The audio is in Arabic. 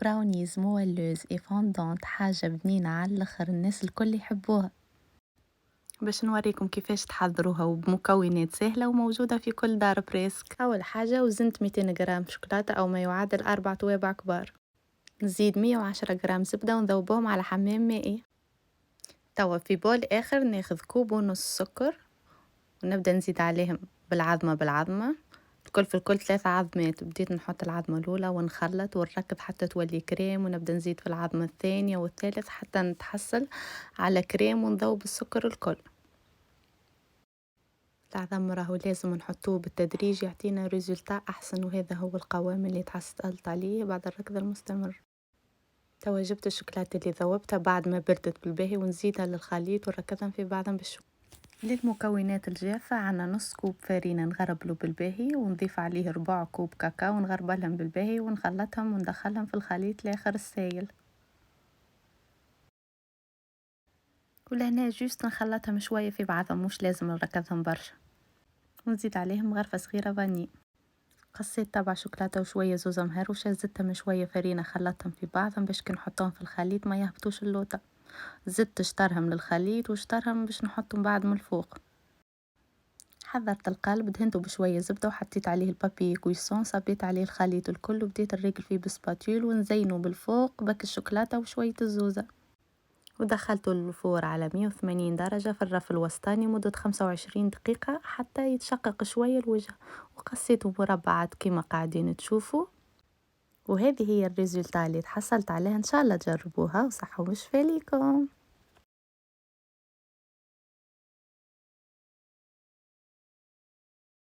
براونيز مولوز اي فوندونت، حاجة بنينة على الاخر، الناس الكل يحبوها. باش نوريكم كيفاش تحضروها وبمكونات سهلة وموجودة في كل دار بريسك. أول حاجة وزنت 200 جرام شوكولاتة أو ما يعادل 4 توابع كبار. نزيد 110 جرام زبدة ونذوبهم على حمام مائي. توا في بول آخر ناخذ كوب ونص سكر ونبدأ نزيد عليهم بالعظمة بالعظمة، الكل في الكل 3 عظمات. بديت نحط العظمة الأولى ونخلط ونركب حتى تولي كريم، ونبدأ نزيد في العظمة الثانية والثالث حتى نتحصل على كريم ونذوب السكر الكل. العظم راهو لازم نحطوه بالتدريج يعطينا ريزولتا أحسن، وهذا هو القوام اللي تحصلت عليه بعد الركض المستمر. توا جبت الشوكولاتة اللي ذوبتها بعد ما بردت بالباهي ونزيدها للخليط ونركزهم في بعضهم بالشوك. للمكونات الجافة عنا نص كوب فرينة نغربله بالباهي ونضيف عليه 4 كوب كاكاو ونغربلهم بالباهي ونخلطهم وندخلهم في الخليط لاخر السائل. ولهنا جوست نخلطهم شوية في بعضهم، مش لازم نركزهم برشا. ونزيد عليهم غرفة صغيرة فاني. قصيت طبع شوكولاتة وشوية زوز مهروشة، زدتهم شوية فرينة خلطتهم في بعضهم باش كي نحطهم في الخليط ما يهبطوش اللوطة. زدت شطرهم للخليط وشطرهم باش نحطهم بعد من الفوق. حضرت القالب دهنته بشوية زبدة وحطيت عليه البابي كويسون، صبيت عليه الخليط الكل وبديت نريقل فيه بسباتيول ونزينه بالفوق بك الشوكولاتة وشوية الزوزة. ودخلته للفور على 180 درجة في الرف الوسطاني مدة 25 دقيقة حتى يتشقق شوية الوجه، وقصيته مربعات كما قاعدين تشوفوا. وهذه هي الريزولتا اللي تحصلت عليها. ان شاء الله تجربوها وصحة ومشفى ليكم.